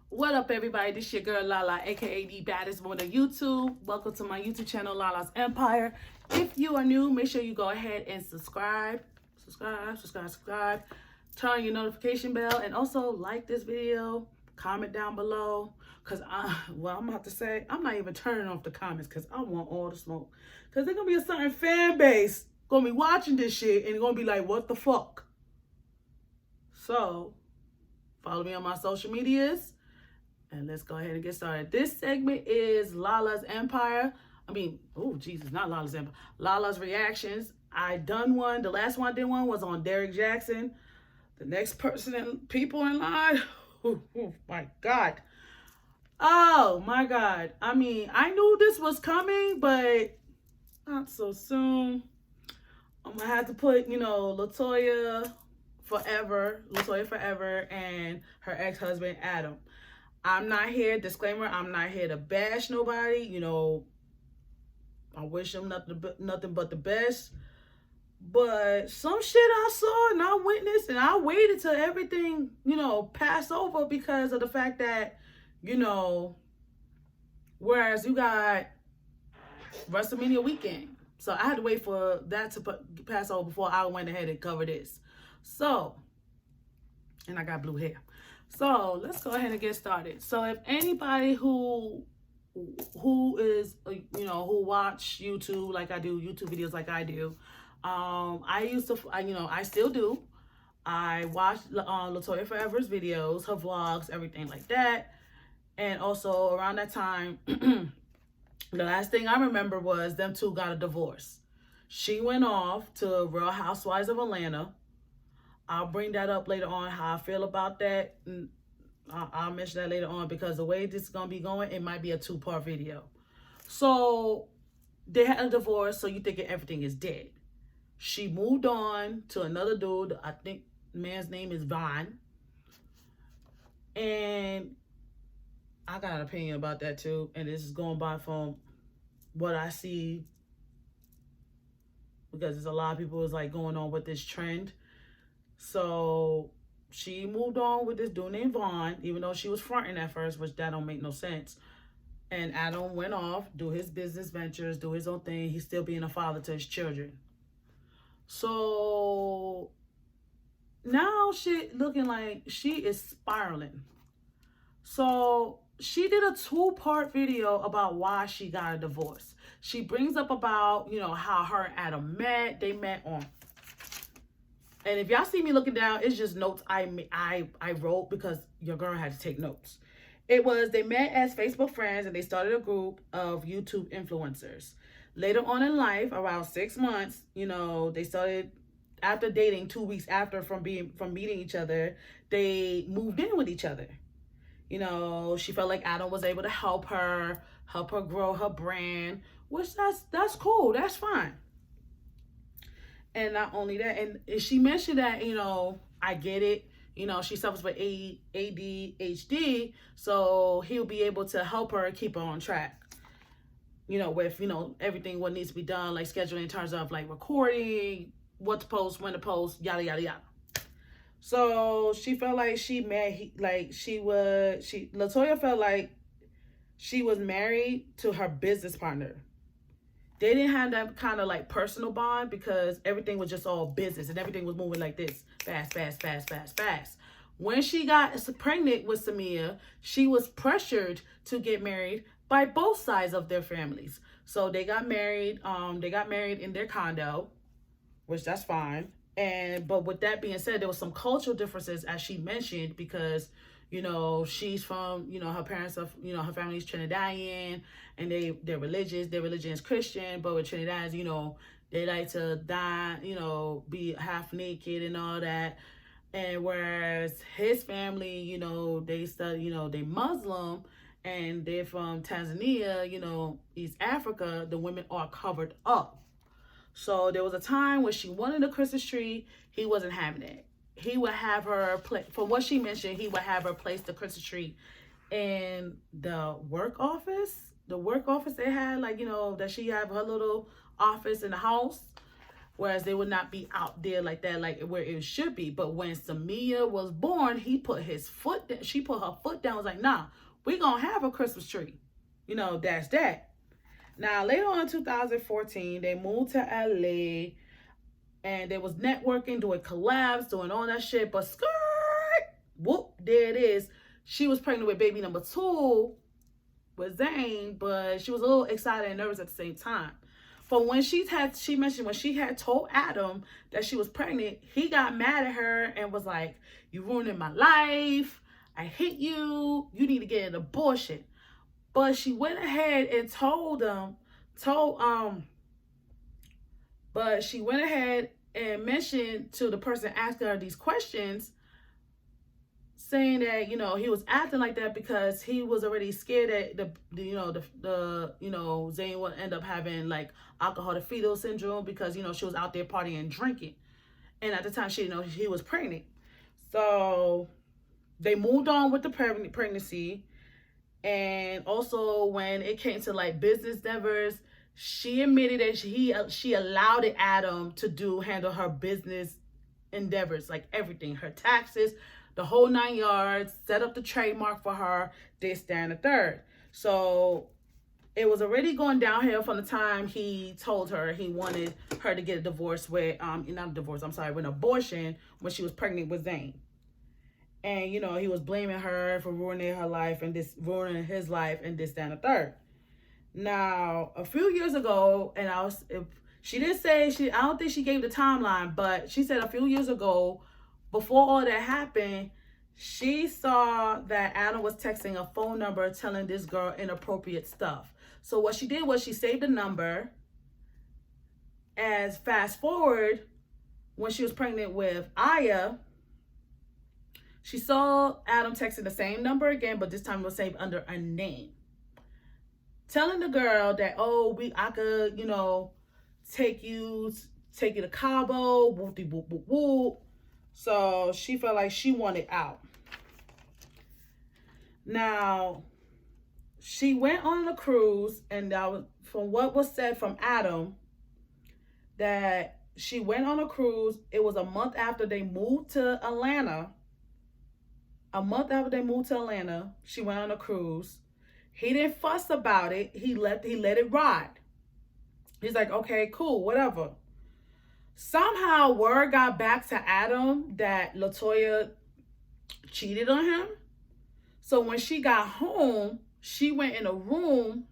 What up, everybody? This your girl LaLa, aka the baddest woman on YouTube. Welcome to my YouTube channel, LaLa's Empire. If you are new, make sure you go ahead and subscribe. Subscribe. Turn on your notification bell and also like this video. Comment down below. Cause I'm about to say, I'm not even turning off the comments because I want all the smoke. Cause there's gonna be a certain fan base gonna be watching this shit and gonna be like, what the fuck? So follow me on my social medias. And let's go ahead and get started. This segment is LaLa's Empire. Not LaLa's Empire. LaLa's Reactions. I done one. The last one I did one was on Derrick Jackson. The next people in line. Oh my God. Oh my God. I knew this was coming, but not so soon. I'm gonna have to put, Latoya Forever, and her ex-husband Adam. I'm not here, disclaimer, I'm not here to bash nobody. I wish them nothing but the best. But some shit I saw and I witnessed and I waited till everything, passed over because of the fact that, whereas you got WrestleMania weekend. So I had to wait for that to pass over before I went ahead and covered this. So, and I got blue hair. So let's go ahead and get started. So if anybody who is, who watch YouTube like I do, YouTube videos like I do, I still do. I watch Latoya Forever's videos, her vlogs, everything like that. And also around that time, the last thing I remember was them two got a divorce. She went off to Real Housewives of Atlanta. I'll bring that up later on, how I feel about that. I'll mention that later on because the way this is going to be going, it might be a 2-part video. So they had a divorce, so you thinking everything is dead. She moved on to another dude. I think the man's name is Vaughn. And I got an opinion about that too. And this is going by from what I see, because there's a lot of people is like going on with this trend. So she moved on with this dude named Vaughn, even though she was fronting at first, which that don't make no sense. And Adam went off, do his business ventures, do his own thing. He's still being a father to his children. So now shit looking like she is spiraling. So she did a 2-part video about why she got a divorce. She brings up about, how her and Adam met. They met on, and if y'all see me looking down, it's just notes I wrote because your girl had to take notes. It was, they met as Facebook friends and they started a group of YouTube influencers. Later on in life, around 6 months, they started, after dating 2 weeks after from meeting each other, they moved in with each other. She felt like Adam was able to help her grow her brand, which that's cool, that's fine. And not only that, and she mentioned that, I get it. She suffers with ADHD, so he'll be able to help her keep her on track. With, everything what needs to be done, like scheduling in terms of like recording, what to post, when to post, yada, yada, yada. So she felt like Latoya felt like she was married to her business partner. They didn't have that kind of like personal bond because everything was just all business and everything was moving like this. Fast. When she got pregnant with Samia, she was pressured to get married by both sides of their families. So they got married. They got married in their condo, which that's fine. But with that being said, there was some cultural differences, as she mentioned, because she's from, her parents are, her family's Trinidadian, and they're religious. Their religion is Christian, but with Trinidadians, they like to die, be half naked and all that. And whereas his family, they study, they Muslim, and they're from Tanzania, East Africa, the women are covered up. So there was a time when she wanted a Christmas tree, he wasn't having it. He would have her, from what she mentioned, he would have her place the Christmas tree in the work office. The work office they had, like, that she have her little office in the house. whereas they would not be out there like that, like where it should be. But when Samia was born, he put his foot down, she put her foot down, was like, nah, we're gonna have a Christmas tree. You know, that's that. Now, later on in 2014, they moved to LA and they was networking, doing collabs, doing all that shit. But skirt, whoop, there it is. She was pregnant with baby number 2 with Zayn, but she was a little excited and nervous at the same time. But when she mentioned when she had told Adam that she was pregnant, he got mad at her and was like, you ruining my life. I hate you. You need to get an abortion. But she went ahead and but she went ahead and mentioned to the person asking her these questions, saying that, you know, he was acting like that because he was already scared that Zayn would end up having like alcohol to fetal syndrome because, you know, she was out there partying and drinking. And at the time she didn't know he was pregnant. So they moved on with the pregnancy. And also when it came to like business endeavors, she admitted that she allowed Adam to handle her business endeavors, like everything, her taxes, the whole 9 yards, set up the trademark for her, this, that, and the third. So it was already going downhill from the time he told her he wanted her to get a divorce with, an abortion when she was pregnant with Zayn. And, you know, he was blaming her for ruining her life and ruining his life and this, that, and the third. Now, a few years ago, and she didn't say, I don't think she gave the timeline, but she said a few years ago, before all that happened, she saw that Adam was texting a phone number telling this girl inappropriate stuff. So what she did was she saved the number. As fast forward, when she was pregnant with Aya, she saw Adam texting the same number again, but this time it was saved under a name, telling the girl that, I could, you know, take you to Cabo, whoop de whoop whoop whoop. So she felt like she wanted out. Now, she went on a cruise, and that was, from what was said from Adam, that she went on a cruise. It was a month after they moved to Atlanta. She went on a cruise. He didn't fuss about it. He let it ride. He's like, okay, cool, whatever. Somehow word got back to Adam that Latoya cheated on him. So when she got home, she went in a room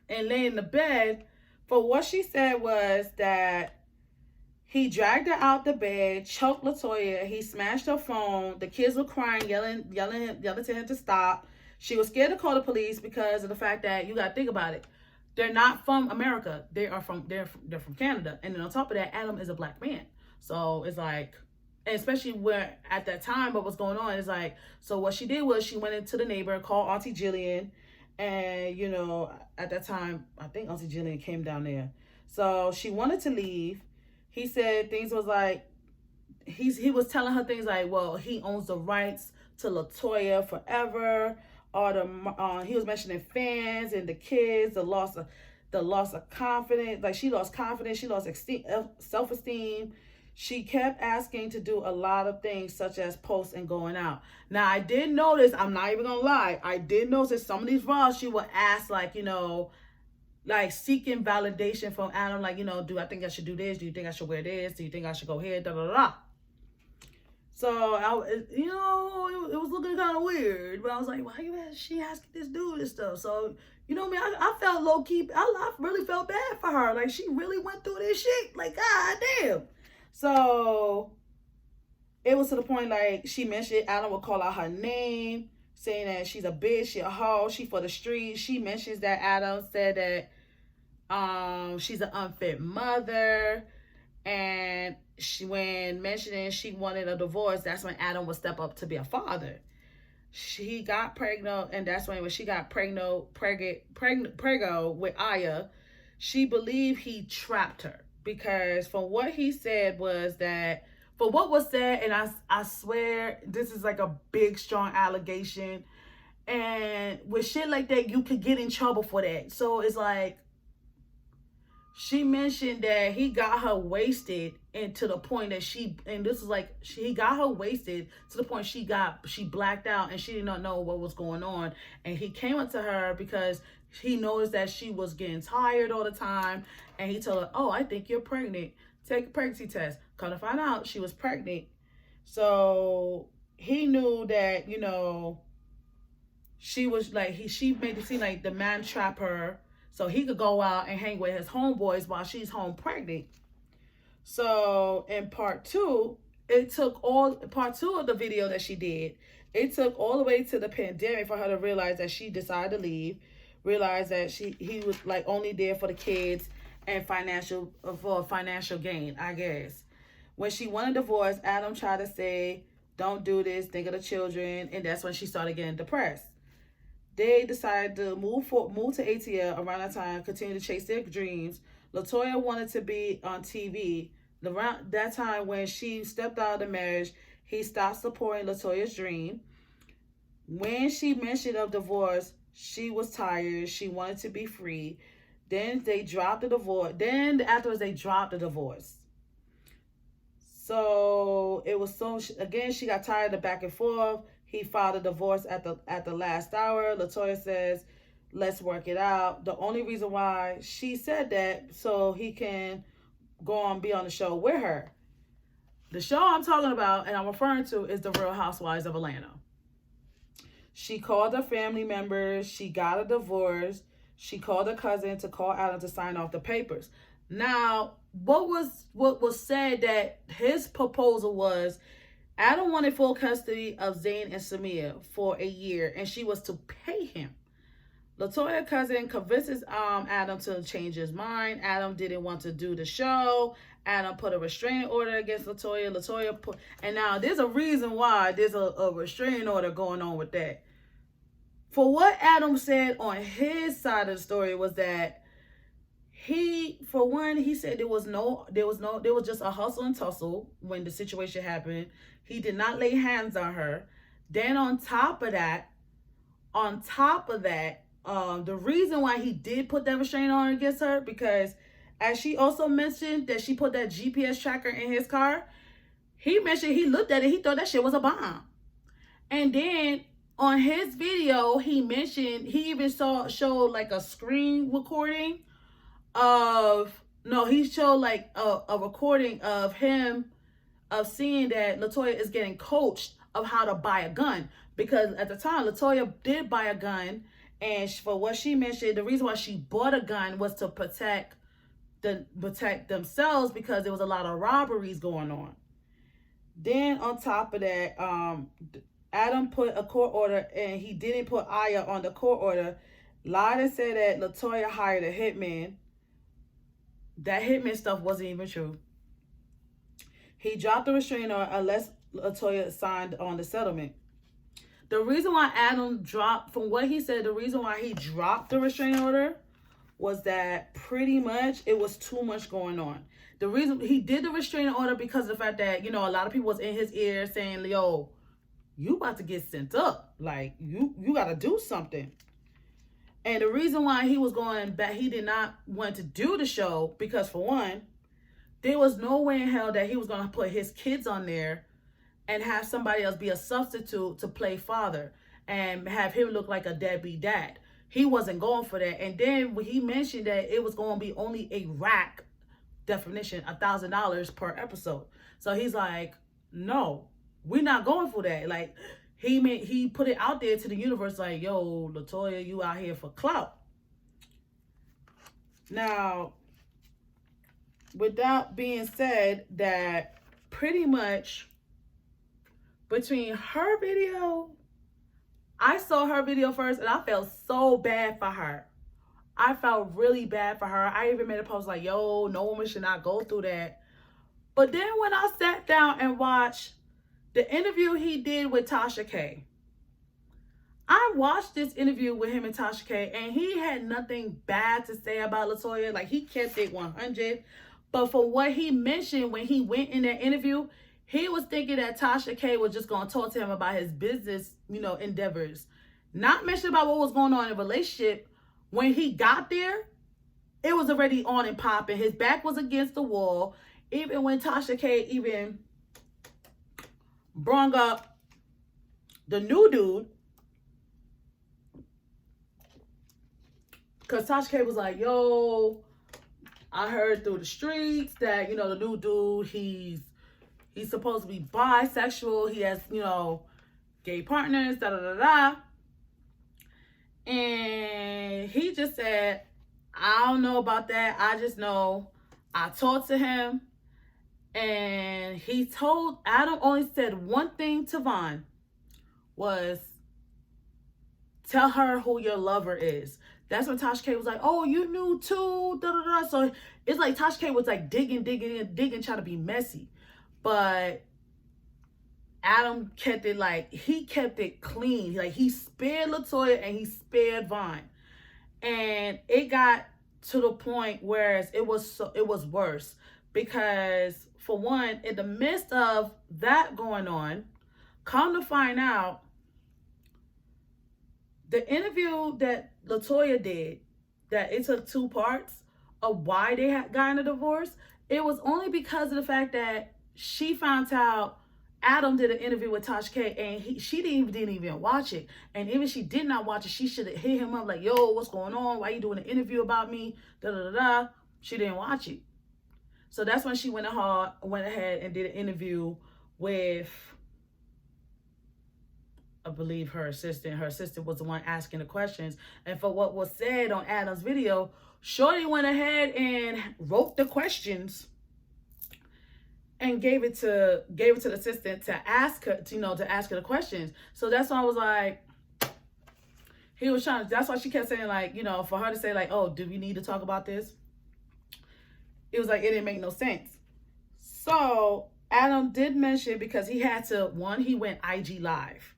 and lay in the bed. But what she said was that he dragged her out the bed, choked Latoya, he smashed her phone. The kids were crying, yelling to him to stop. She was scared to call the police because of the fact that, you gotta think about it, they're not from America. They're from Canada. And then on top of that, Adam is a black man. So it's like, and especially where at that time what was going on, is like, so what she did was she went into the neighbor, called Auntie Jillian, and, you know, at that time, I think Auntie Jillian came down there. So she wanted to leave. He said things was like, he was telling her things like, well, he owns the rights to Latoya Forever. Or he was mentioning fans and the kids, the loss of confidence. Like, she lost confidence, she lost self-esteem. She kept asking to do a lot of things, such as post and going out. Now, I did notice, I'm not even gonna lie, I did notice some of these vlogs, she would ask, like, you know, like seeking validation from Adam, like, you know, do I think I should do this? Do you think I should wear this? Do you think I should go here? Da da da. So it was looking kind of weird, but I was like, why she asking this dude this stuff? So, you know what I mean? I felt low key. I really felt bad for her. Like, she really went through this shit. Like, god damn. So it was to the point, like, she mentioned Adam would call out her name, saying that she's a bitch, she a hoe, she for the streets. She mentions that Adam said that she's an unfit mother. And when mentioning she wanted a divorce, that's when Adam would step up to be a father. She got pregnant, and that's when she got pregnant with Aya, she believed he trapped her. Because from what he said was that, for what was said, and I swear this is like a big, strong allegation, and with shit like that, you could get in trouble for that. So it's like, she mentioned that he got her wasted, and to the point that he got her wasted to the point she blacked out and she did not know what was going on. And he came up to her because he noticed that she was getting tired all the time, and he told her, "Oh, I think you're pregnant. Take a pregnancy test." Come to find out, she was pregnant. So he knew that, she was like, she made it seem like the man trapped her so he could go out and hang with his homeboys while she's home pregnant. So in part two of the video that she did, it took all the way to the pandemic for her to realize that she decided to leave, realize that he was like only there for the kids and for financial gain, I guess. When she wanted a divorce, Adam tried to say, "Don't do this, think of the children," and that's when she started getting depressed. They decided to move to ATL around that time, continue to chase their dreams. Latoya wanted to be on TV. Around that time, when she stepped out of the marriage, he stopped supporting Latoya's dream. When she mentioned of divorce, she was tired. She wanted to be free. Then they dropped the divorce. Then afterwards, they dropped the divorce. So it was again, she got tired of back and forth. He filed a divorce at the last hour. Latoya says, "Let's work it out." The only reason why she said that, so he can go on, be on the show with her. The show I'm talking about and I'm referring to is The Real Housewives of Atlanta. She called her family members. She got a divorce. She called her cousin to call Adam to sign off the papers. Now, what was said that his proposal was, Adam wanted full custody of Zayn and Samia for a year, and she was to pay him. Latoya's cousin convinces Adam to change his mind. Adam didn't want to do the show. Adam put a restraining order against Latoya. And now there's a reason why there's a restraining order going on with that. For what Adam said on his side of the story was that he said there was just a hustle and tussle when the situation happened. He did not lay hands on her. Then on top of that, the reason why he did put that restraining order against her, because as she also mentioned that she put that GPS tracker in his car, he mentioned he looked at it, he thought that shit was a bomb. And then on his video, he mentioned he even showed like a screen recording he showed like a recording of him seeing that Latoya is getting coached of how to buy a gun, because at the time Latoya did buy a gun, and for what she mentioned, the reason why she bought a gun was to protect themselves, because there was a lot of robberies going on. Then on top of that, Adam put a court order, and he didn't put Aya on the court order. Lied and said that Latoya hired a hitman. That hitman stuff wasn't even true. He dropped the restraining order unless Latoya signed on the settlement. The reason why Adam dropped, from what he said, the reason why he dropped the restraining order was that pretty much it was too much going on. The reason he did the restraining order because of the fact that, a lot of people was in his ear saying, "Yo, you about to get sent up. Like, you got to do something." And the reason why he was going back, he did not want to do the show because, for one, there was no way in hell that he was going to put his kids on there and have somebody else be a substitute to play father and have him look like a deadbeat dad. He wasn't going for that. And then when he mentioned that it was going to be only a rack definition, $1,000 per episode. So he's like, "No, we're not going for that." Like, he put it out there to the universe like, "Yo, Latoya, you out here for clout." Now, with that being said, that pretty much between her video, I saw her video first and I felt so bad for her. I felt really bad for her. I even made a post like, "Yo, no woman should not go through that." But then when I sat down and watched the interview he did with Tasha K, I watched this interview with him and Tasha K, and he had nothing bad to say about Latoya. Like, he kept it 100. But for what he mentioned when he went in that interview, he was thinking that Tasha K was just going to talk to him about his business, endeavors. Not mention about what was going on in the relationship. When he got there, it was already on and popping. His back was against the wall. Even when Tasha K even brung up the new dude, because Tasha K was like, yo, I heard through the streets that, you know, the new dude, he's supposed to be bisexual. He has, you know, gay partners, da da da da. And he just said, I don't know about that. I just know I talked to him, and he told Adam only said one thing to Vaughn was, tell her who your lover is. That's when Tasha K was like, oh, you knew too, da da da. So it's like Tasha K was like digging, trying to be messy. But Adam kept it like, he kept it clean. Like, he spared Latoya and he spared Vaughn. And it got to the point where it was worse. Because for one, in the midst of that going on, come to find out, the interview that Latoya did, that it took 2 parts of why they had gotten a divorce, it was only because of the fact that she found out Adam did an interview with Tasha K, and she didn't even watch it. And even if she did not watch it, she should have hit him up like, yo, what's going on? Why you doing an interview about me? Da da da da. She didn't watch it. So that's when she went ahead and did an interview with, I believe, her assistant. Her assistant was the one asking the questions. And for what was said on Adam's video, Shorty went ahead and wrote the questions and gave it to the assistant to ask her, to ask her the questions. So that's why I was like, he was trying to, that's why she kept saying, like, you know, for her to say like, oh, do we need to talk about this? It was like, it didn't make no sense. So Adam did mention, because he had to, one, he went IG live.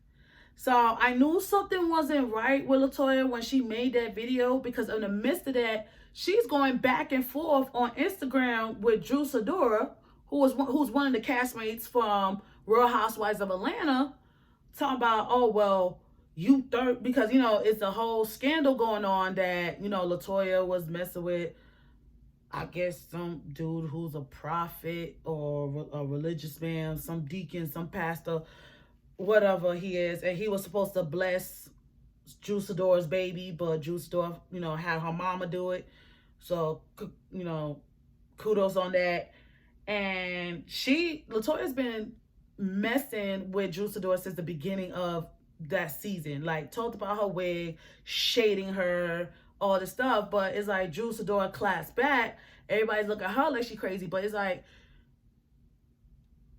So I knew something wasn't right with Latoya when she made that video, because in the midst of that, she's going back and forth on Instagram with Drew Sidora, who's one of the castmates from Real Housewives of Atlanta, talking about, oh, well, you third, because, you know, it's a whole scandal going on that, you know, Latoya was messing with, I guess, some dude who's a prophet or a religious man, some deacon, some pastor, whatever he is, and he was supposed to bless Drew Sidora's baby, but Drew Sidora, you know, had her mama do it. So, you know, kudos on that. And Latoya's been messing with Drew Sidora since the beginning of that season. Like, talked about her wig, shading her, all this stuff. But it's like Drew Sidora claps back. Everybody's looking at her like she crazy. But it's like,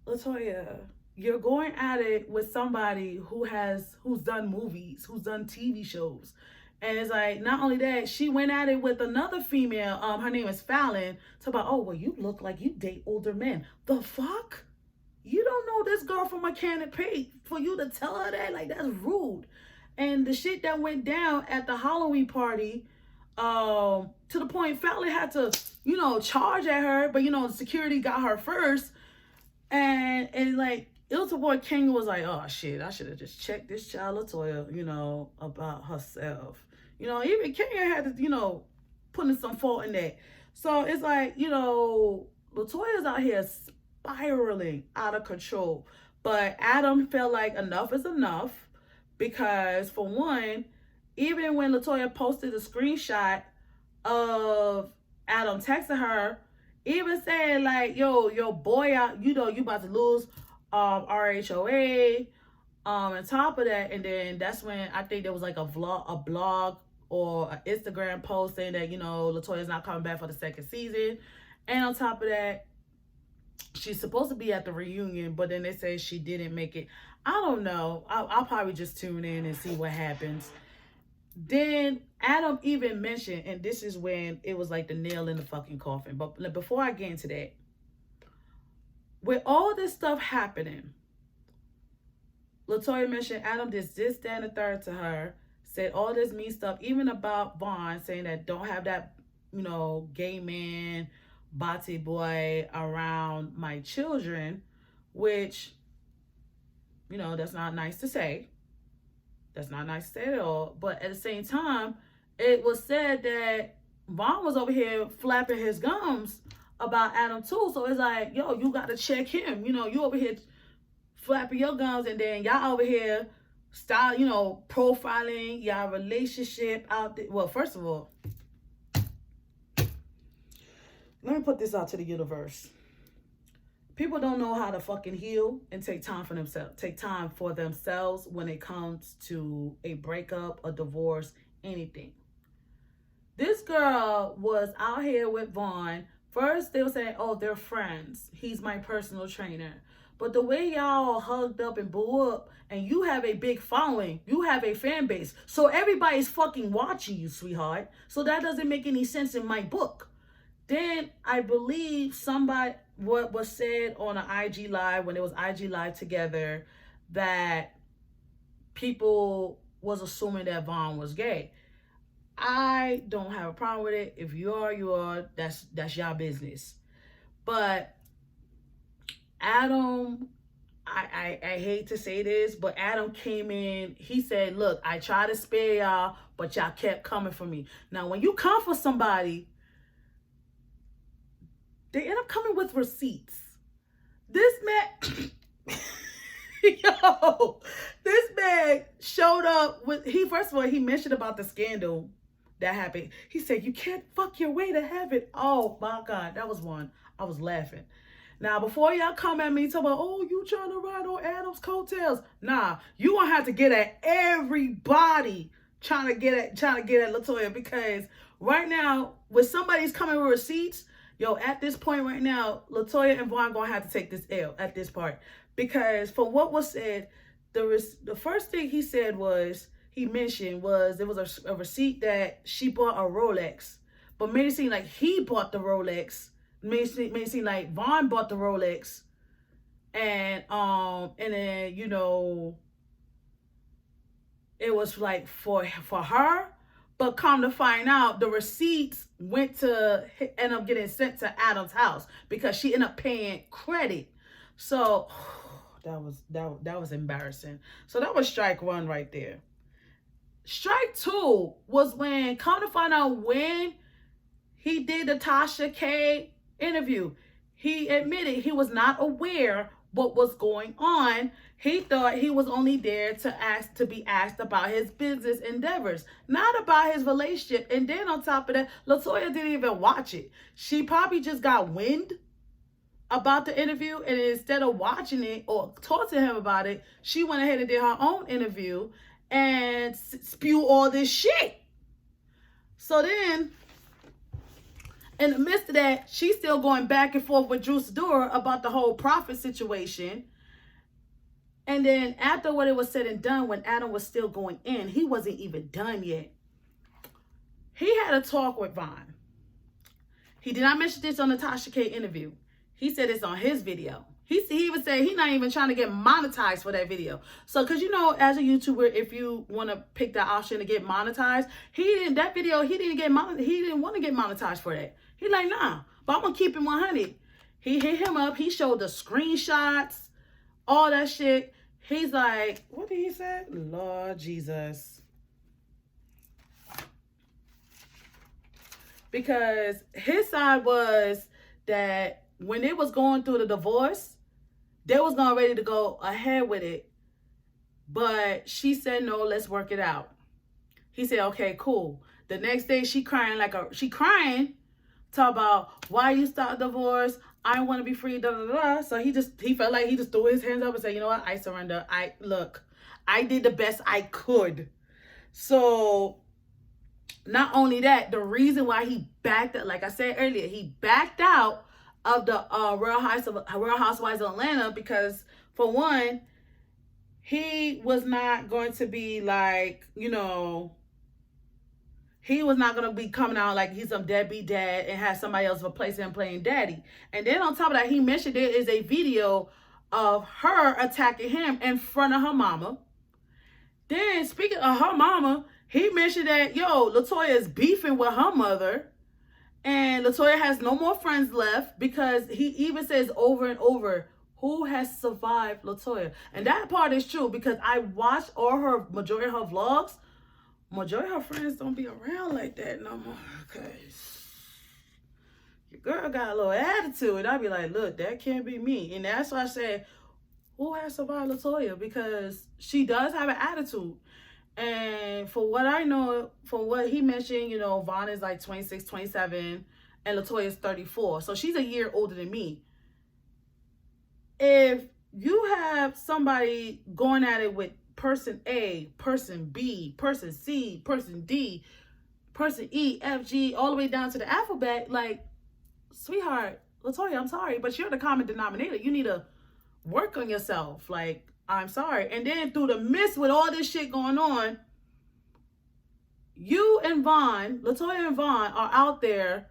Latoya, you're going at it with somebody who's done movies, who's done TV shows. And it's like, not only that, she went at it with another female, her name is Fallon, talk about, oh, well, you look like you date older men. The fuck? You don't know this girl from a can of paint for you to tell her that? Like, that's rude. And the shit that went down at the Halloween party, to the point Fallon had to, you know, charge at her, but, you know, security got her first. And like, it was a boy Kenya was like, oh shit, I should have just checked this child Latoya, you know, about herself. You know, even Kenya had to, you know, putting some fault in that. So it's like, you know, Latoya's out here spiraling out of control. But Adam felt like enough is enough, because for one, even when Latoya posted a screenshot of Adam texting her, even saying like, yo boy out, you know, you about to lose RHOA, on top of that. And then that's when I think there was like a blog or an Instagram post saying that, you know, Latoya's not coming back for the second season. And on top of that, she's supposed to be at the reunion, but then they say she didn't make it. I don't know. I'll probably just tune in and see what happens. Then Adam even mentioned, and this is when it was like the nail in the fucking coffin. But before I get into that, with all this stuff happening, Latoya mentioned Adam did this, that, and the third to her, said all this mean stuff, even about Vaughn, saying that don't have that, you know, gay man, bati boy around my children, which, you know, that's not nice to say. That's not nice to say at all. But at the same time, it was said that Vaughn was over here flapping his gums about Adam too. So it's like, yo, you got to check him. You know, you over here flapping your gums, and then y'all over here style, you know, profiling y'all relationship out there. Well, first of all, let me put this out to the universe. People don't know how to fucking heal and take time for themselves when it comes to a breakup, a divorce, anything. This girl was out here with Vaughn. First, they were saying, oh, they're friends. He's my personal trainer. But the way y'all hugged up and blew up, and you have a big following, you have a fan base. So everybody's fucking watching you, sweetheart. So that doesn't make any sense in my book. Then I believe what was said on an IG Live, when it was IG Live together, that people was assuming that Vaughn was gay. I don't have a problem with it. If you are, you are. That's y'all business. But Adam, I hate to say this, but Adam came in. He said, look, I tried to spare y'all, but y'all kept coming for me. Now, when you come for somebody, they end up coming with receipts. This man, yo, this man showed up with, first of all, he mentioned about the scandal that happened. He said, you can't fuck your way to heaven. Oh my God, that was one. I was laughing. Now, before y'all come at me talking about, oh, you trying to ride on Adam's coattails. Nah, you gonna have to get at everybody trying to get at Latoya, because right now, when somebody's coming with receipts, yo, at this point right now, Latoya and Vaughn gonna have to take this L at this part. Because from what was said, the first thing he said was, he mentioned was, there was a receipt that she bought a Rolex. But made it seem like he bought the Rolex. Made it seem like Vaughn bought the Rolex. And then, you know, it was like for her. But come to find out, the receipts end up getting sent to Adam's house because she ended up paying credit. So that was embarrassing. So that was strike one right there. Strike two was when, come to find out, when he did the Tasha K interview, he admitted he was not aware what was going on. He thought he was only there to be asked about his business endeavors, not about his relationship. And then on top of that, Latoya didn't even watch it. She probably just got wind about the interview, and instead of watching it or talk to him about it, she went ahead and did her own interview and spew all this shit. So then, in the midst of that, she's still going back and forth with Drew Sidora about the whole profit situation. And then after what it was said and done, when Adam was still going in, he wasn't even done yet. He had a talk with Vaughn. He did not mention this on the Tasha K interview. He said it's on his video. He even said he's not even trying to get monetized for that video. So, because you know, as a YouTuber, if you want to pick that option to get monetized, he didn't want to get monetized for that. He's like, nah, but I'm going to keep it 100. He hit him up. He showed the screenshots, all that shit. He's like, what did he say? Lord Jesus. Because his side was that when it was going through the divorce, they was not ready to go ahead with it. But she said, no, let's work it out. He said, okay, cool. The next day she crying, talk about why you start divorce. I want to be free, da da da. So he felt like he just threw his hands up and said, you know what? I surrender. I did the best I could. So not only that, the reason why he backed out, like I said earlier, he backed out of the Real Housewives of Atlanta because, for one, he was not going to be like, you know, he was not going to be coming out like he's some deadbeat dad and have somebody else replace him playing daddy. And then on top of that, he mentioned there is a video of her attacking him in front of her mama. Then, speaking of her mama, he mentioned that, yo, Latoya is beefing with her mother. And Latoya has no more friends left because he even says over and over, who has survived Latoya? And that part is true because I watched all her, majority of her vlogs. majority of her friends don't be around like that no more. Because your girl got a little attitude. And I be like, look, that can't be me. And that's why I said, who has survived Latoya? Because she does have an attitude. And for what I know, from what he mentioned, you know, Vaughn is like 26, 27, and Latoya is 34. So she's a year older than me. If you have somebody going at it with person A, person B, person C, person D, person E, F, G, all the way down to the alphabet, like, sweetheart, Latoya, I'm sorry, but you're the common denominator. You need to work on yourself. Like, I'm sorry. And then through the midst with all this shit going on, you and Vaughn, Latoya and Vaughn, are out there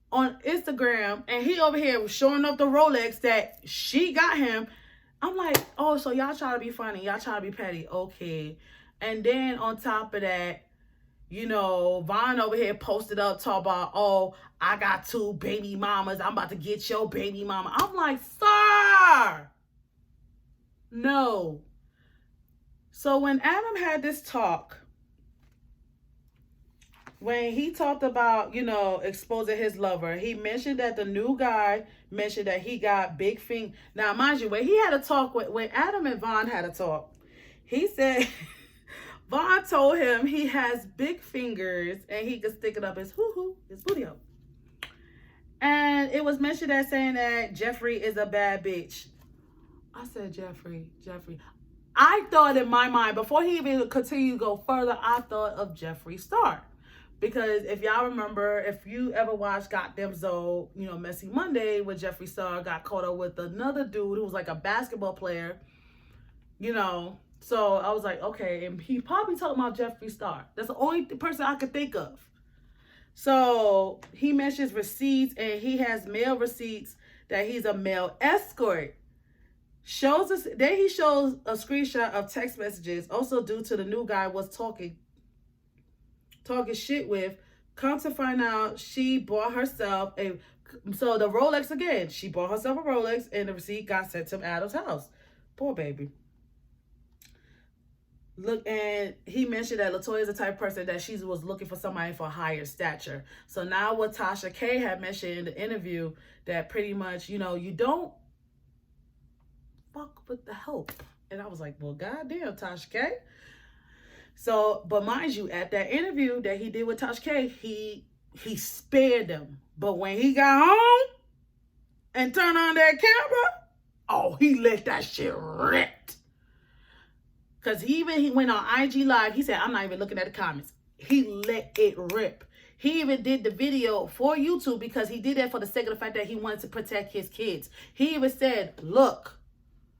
on Instagram, and he over here showing up the Rolex that she got him. I'm like, oh, so y'all try to be funny. Y'all try to be petty. Okay. And then on top of that, you know, Vaughn over here posted up, talk about, oh, I got 2 baby mamas. I'm about to get your baby mama. I'm like, sir, no. So when Adam had this talk, when he talked about, you know, exposing his lover, he mentioned that the new guy mentioned that he got big finger. Now, mind you, when he had a talk with, when Adam and Vaughn had a talk, he said, Vaughn told him he has big fingers and he could stick it up his his booty hole. And it was mentioned as saying that Jeffree is a bad bitch. I said, Jeffree. I thought in my mind, before he even continued to go further, I thought of Jeffree Star. Because if y'all remember, if you ever watched Goddamn Zoe, you know, Messy Monday, where Jeffree Star got caught up with another dude who was like a basketball player, you know. So I was like, okay, and he probably talking about Jeffree Star. That's the only person I could think of. So he mentions receipts, and he has mail receipts that he's a male escort. Shows us, then he shows a screenshot of text messages, also due to the new guy was talking shit with. Come to find out, she bought herself so the Rolex again. She bought herself a Rolex, and the receipt got sent to Adam's house. Poor baby. Look, and he mentioned that Latoya is the type of person that she was looking for somebody for higher stature. So now what Tasha K had mentioned in the interview, that pretty much, you know, you don't fuck with the help. And I was like, well, goddamn, Tasha K. So, but mind you, at that interview that he did with Tasha K, he spared them. But when he got home and turned on that camera, oh, he let that shit rip. Because he went on IG Live. He said, I'm not even looking at the comments. He let it rip. He even did the video for YouTube because he did that for the sake of the fact that he wanted to protect his kids. He even said, look,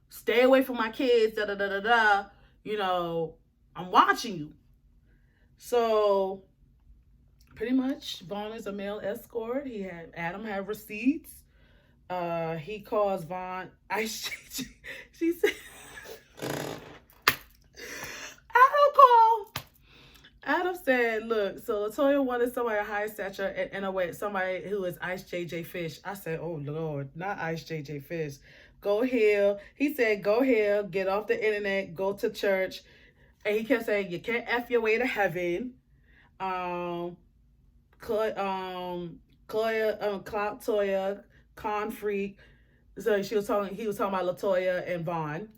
stay away from my kids, da-da-da-da-da. You know, I'm watching you. So, pretty much, Vaughn is a male escort. Adam had receipts. He calls Vaughn. She said, Adam said, look, so Latoya wanted somebody of high stature and a way, somebody who is Ice JJ Fish. I said, oh, Lord, not Ice JJ Fish. Go here. He said, go here, get off the internet, go to church. And he kept saying, you can't F your way to heaven. Latoya, con freak. So he was talking about Latoya and Vaughn.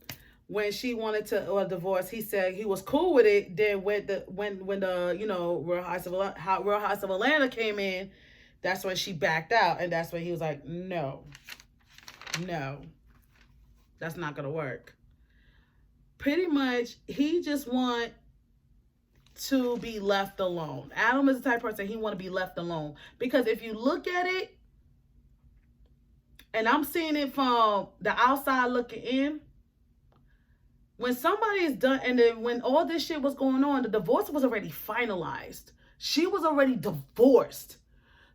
When she wanted to divorce, he said he was cool with it. Then when the you know, Real House of Atlanta came in, that's when she backed out, and that's when he was like, no, that's not gonna work. Pretty much, he just want to be left alone. Adam is the type of person, he want to be left alone, because if you look at it, and I'm seeing it from the outside looking in. When somebody is done, and then when all this shit was going on, the divorce was already finalized. She was already divorced.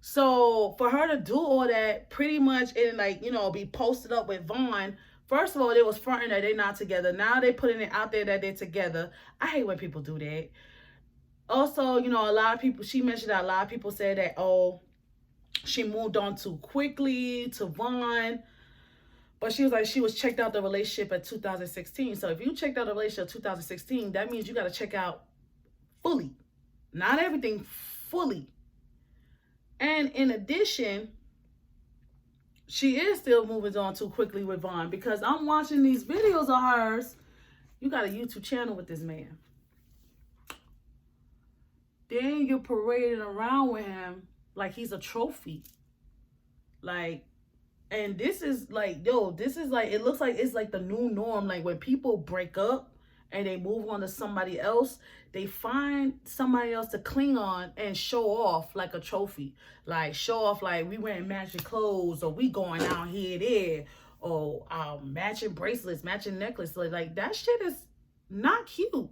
So for her to do all that, pretty much, and like, you know, be posted up with Vaughn, first of all, they was fronting that they're not together. Now they putting it out there that they're together. I hate when people do that. Also, you know, a lot of people, she mentioned that a lot of people said that, oh, she moved on too quickly to Vaughn. But she was like, she was checked out the relationship at 2016. So if you checked out the relationship 2016, that means you got to check out fully Not everything fully. And in addition, she is still moving on too quickly with Vaughn, because I'm watching these videos of hers. You got a YouTube channel with this man. Then you're parading around with him like he's a trophy. Like, and this is like, yo, this is like, it looks like it's like the new norm. Like when people break up and they move on to somebody else, they find somebody else to cling on and show off like a trophy. Like show off like we wearing matching clothes, or we going out here, there, or matching bracelets, matching necklace. Like that shit is not cute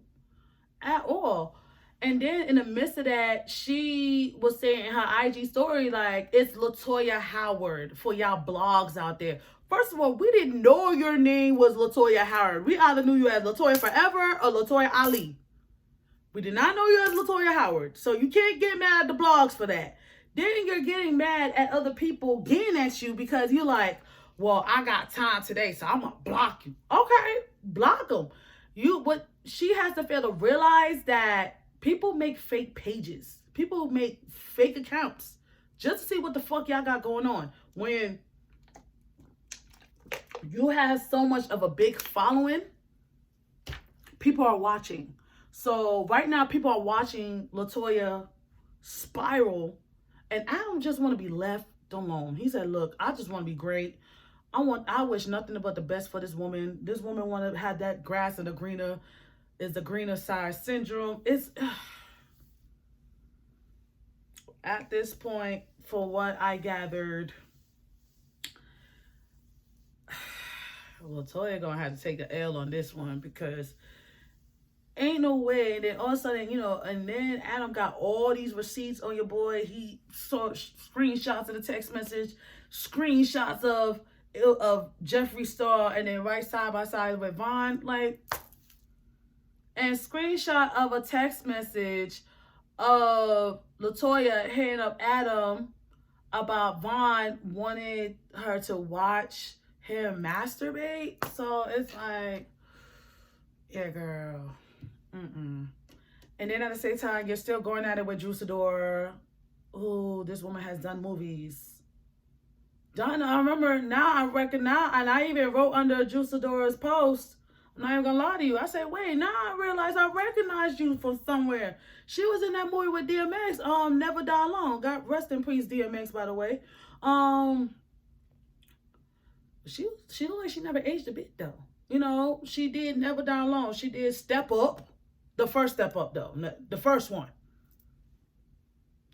at all. And then in the midst of that, she was saying in her IG story, like, it's Latoya Howard for y'all blogs out there. First of all, we didn't know your name was Latoya Howard. We either knew you as Latoya Forever or Latoya Ali. We did not know you as Latoya Howard. So you can't get mad at the blogs for that. Then you're getting mad at other people getting at you because you're like, well, I got time today, so I'm going to block you. Okay, block them. What she has to fail to realize that people make fake pages. People make fake accounts just to see what the fuck y'all got going on. When you have so much of a big following, people are watching. So right now, people are watching Latoya spiral, and Adam just want to be left alone. He said, look, I just want to be great. I wish nothing but the best for this woman. This woman want to have that grass and the greener side syndrome. It's at this point, for what I gathered, Latoya gonna have to take the L on this one, because ain't no way. And then all of a sudden, and then Adam got all these receipts on your boy. He saw screenshots of the text message, screenshots of Jeffree Star, and then right side by side with Vaughn, like, and screenshot of a text message of Latoya hitting up Adam about Vaughn wanted her to watch him masturbate. So it's like, yeah, girl. And then at the same time, you're still going at it with Sidora. Ooh, this woman has done movies. I remember now, I recognize, and I even wrote under Sidora's post, I'm not even gonna lie to you. I said, wait, now I realized I recognized you from somewhere. She was in that movie with DMX, Never Die Alone. God rest in peace, DMX, by the way. She looked like she never aged a bit though. She did Never Die Alone. She did Step Up. The first Step Up though. The first one.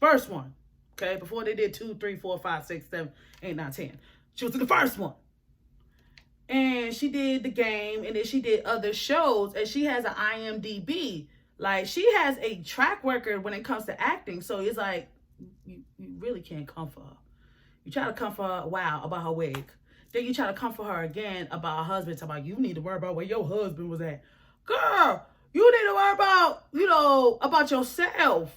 First one. Okay, before they did 2, 3, 4, 5, 6, 7, 8, 9, 10. She was in the first one. And she did The Game, and then she did other shows, and she has an IMDb. Like, she has a track record when it comes to acting. So it's like, you really can't comfort her. You try to comfort her, wow, about her wig. Then you try to comfort her again about her husband. Talking about, you need to worry about where your husband was at. Girl, you need to worry about, about yourself.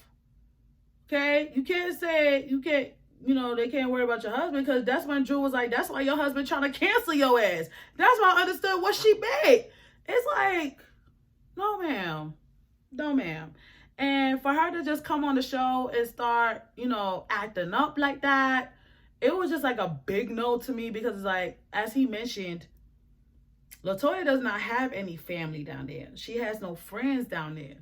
Okay? You can't say, they can't worry about your husband, because that's when Drew was like, that's why your husband trying to cancel your ass. That's why I understood what she meant. It's like, no, ma'am. No, ma'am. And for her to just come on the show and start, acting up like that, it was just like a big no to me, because it's like, as he mentioned, Latoya does not have any family down there. She has no friends down there.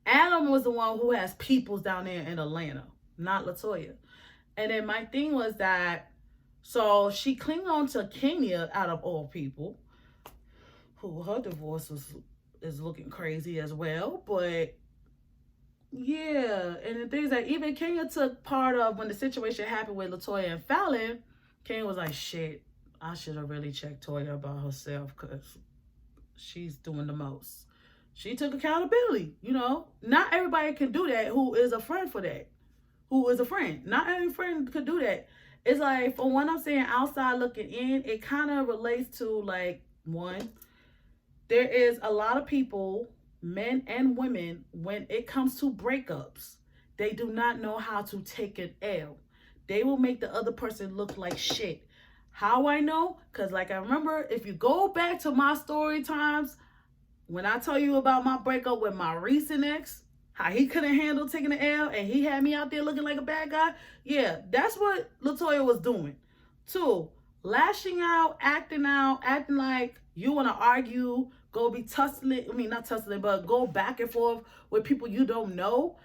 Adam was the one who has peoples down there in Atlanta, not Latoya. And then my thing was that, so she clinged on to Kenya out of all people, who her divorce is looking crazy as well. But yeah, and the things that even Kenya took part of when the situation happened with Latoya and Fallon, Kenya was like, shit, I should have really checked Toya about herself, because she's doing the most. She took accountability, Not everybody can do that who is a friend for that. Who is a friend. Not every friend could do that. It's like, from what I'm saying, outside looking in, it kind of relates to, like, one, there is a lot of people, men and women, when it comes to breakups, they do not know how to take an L. They will make the other person look like shit. How I know? Because, like, I remember, if you go back to my story times, when I tell you about my breakup with my recent ex, how he couldn't handle taking the L and he had me out there looking like a bad guy. Yeah, that's what Latoya was doing. 2, lashing acting like you want to argue, go be tussling, I mean, not tussling, but go back and forth with people you don't know.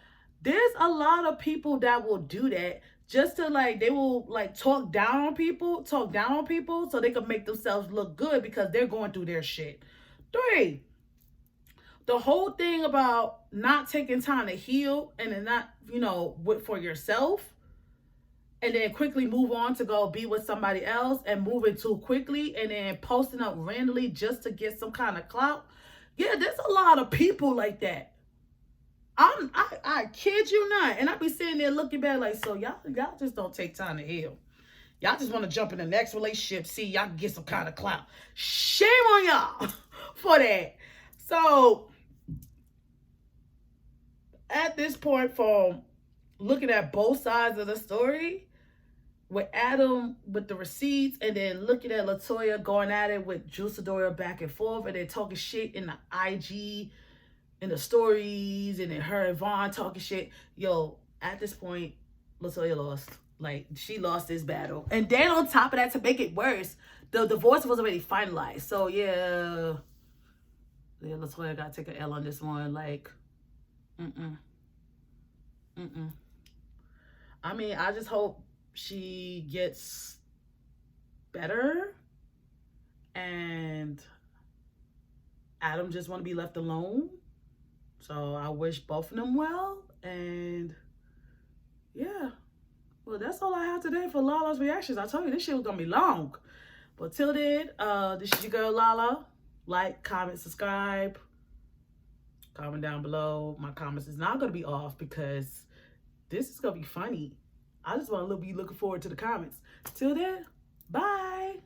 There's a lot of people that will do that just to like, they will like talk down on people so they can make themselves look good because they're going through their shit. 3, the whole thing about not taking time to heal and then not, for yourself, and then quickly move on to go be with somebody else and moving too quickly and then posting up randomly just to get some kind of clout. Yeah, there's a lot of people like that. I kid you not. And I be sitting there looking back like, so y'all just don't take time to heal. Y'all just want to jump in the next relationship, see y'all can get some kind of clout. Shame on y'all for that. So at this point, from looking at both sides of the story, with Adam with the receipts, and then looking at Latoya going at it with Sidora back and forth, and then talking shit in the IG, in the stories, and then her and Vaughn talking shit. Yo, at this point, Latoya lost. Like, she lost this battle. And then on top of that, to make it worse, the divorce was already finalized. So yeah, Latoya got to take an L on this one. Like, I mean, I just hope she gets better and Adam just want to be left alone. So I wish both of them well. And yeah, well, that's all I have today for LaLa's reactions. I told you this shit was gonna be long. But till then, this is your girl LaLa. Like, comment, subscribe. Comment down below. My comments is not gonna be off because this is gonna be funny. I just want to be looking forward to the comments. Till then, bye.